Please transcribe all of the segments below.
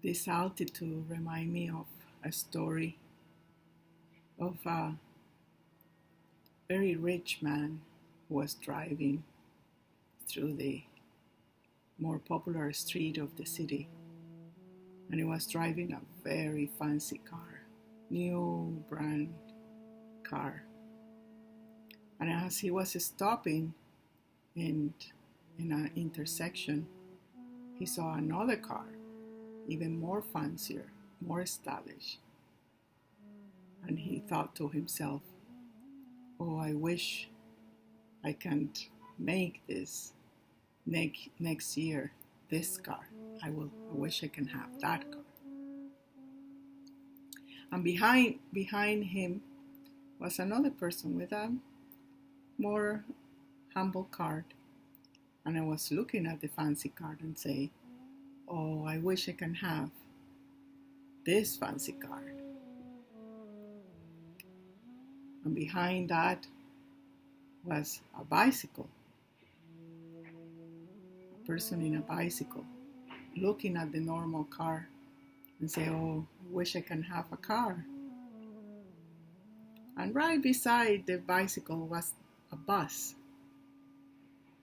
This altitude reminds me of a story of a very rich man who was driving through the more popular street of the city, and he was driving a very fancy car, new brand car. And as he was stopping in an intersection, he saw another car, even more fancier, more stylish. And he thought to himself, oh, I wish I can make this next year, this car. I wish I can have that car. And behind him was another person with a more humble car. And I was looking at the fancy car and say, oh, I wish I can have this fancy car. And behind that was a bicycle. A person in a bicycle looking at the normal car and say, oh, I wish I can have a car. And right beside the bicycle was a bus.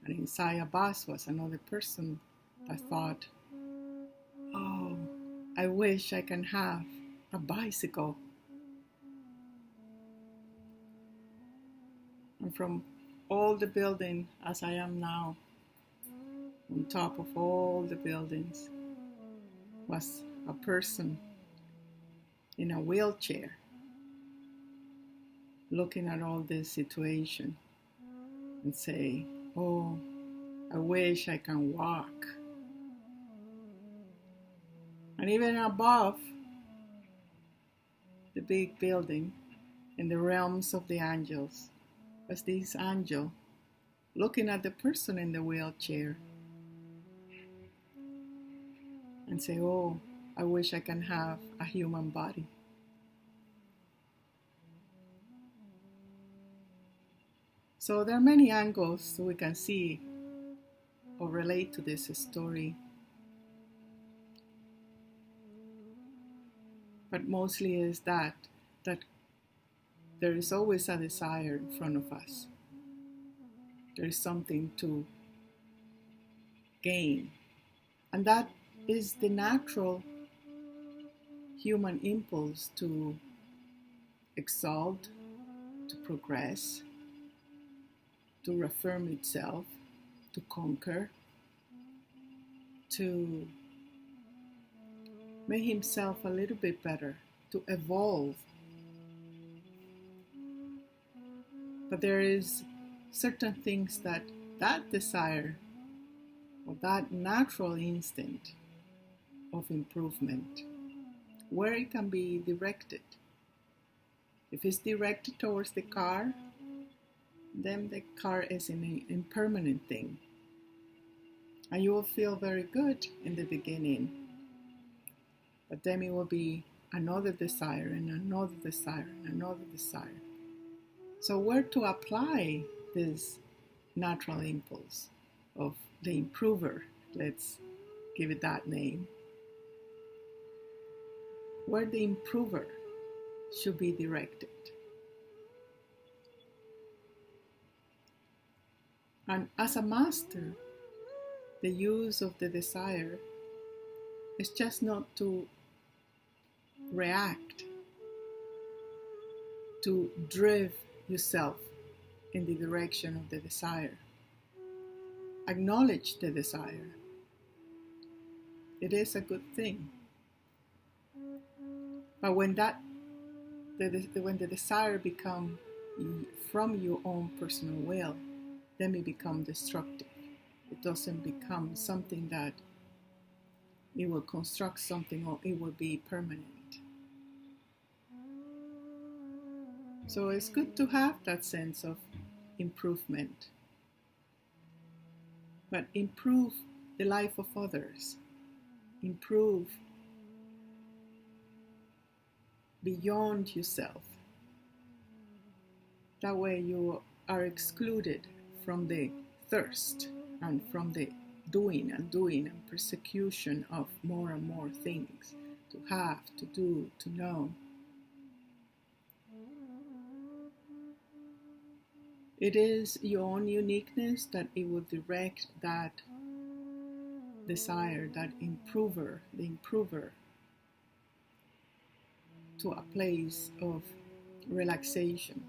And inside a bus was another person that thought, oh, I wish I can have a bicycle. And from all the buildings as I am now, on top of all the buildings, was a person in a wheelchair looking at all this situation and say, oh, I wish I can walk. And even above the big building, in the realms of the angels, was this angel looking at the person in the wheelchair and say, oh, I wish I can have a human body. So there are many angles we can see or relate to this story. But mostly is that there is always a desire in front of us. There is something to gain. And that is the natural human impulse to exalt, to progress, to reaffirm itself, to conquer, to make himself a little bit better, to evolve. But there is certain things that desire or that natural instinct of improvement, where it can be directed. If it's directed towards the car, then the car is an impermanent thing. And you will feel very good in the beginning. But then it will be another desire and another desire and another desire. So where to apply this natural impulse of the improver, let's give it that name, where the improver should be directed. And as a master, the use of the desire is just not to react, to drive yourself in the direction of the desire. Acknowledge the desire. It is a good thing. But when the desire becomes from your own personal will, then it becomes destructive. It doesn't become something that it will construct something or it will be permanent. So it's good to have that sense of improvement. But improve the life of others. Improve beyond yourself. That way you are excluded from the thirst and from the doing and doing and persecution of more and more things to have, to do, to know. It is your own uniqueness that it will direct that desire, that the improver, to a place of relaxation,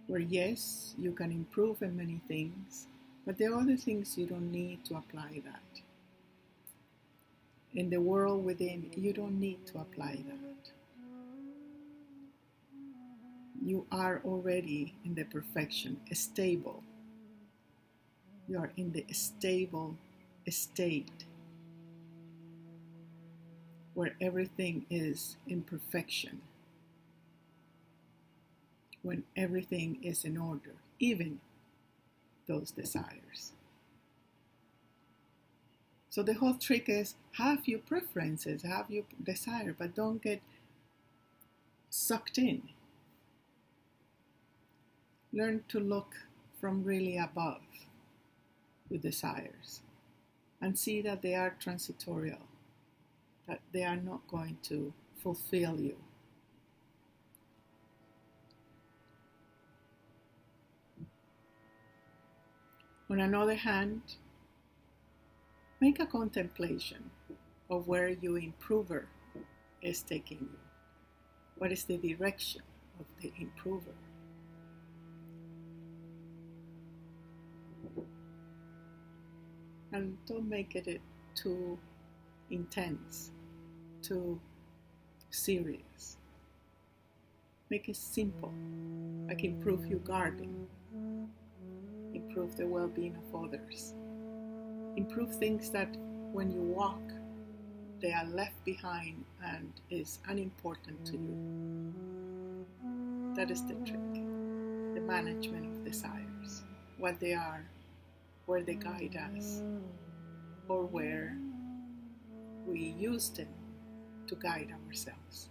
where yes, you can improve in many things, but there are other things you don't need to apply that. In the world within, you don't need to apply that. You are already in the perfection, stable. You are in the stable state where everything is in perfection, when everything is in order, even those desires. So the whole trick is have your preferences, have your desire, but don't get sucked in. Learn to look from really above your desires and see that they are transitorial, that they are not going to fulfill you. On another hand, make a contemplation of where your improver is taking you. What is the direction of the improver? And don't make it too intense, too serious. Make it simple, like improve your garden, improve the well-being of others, improve things that when you walk, they are left behind and is unimportant to you. That is the trick, the management of desires, what they are, where they guide us, or where we use them to guide ourselves.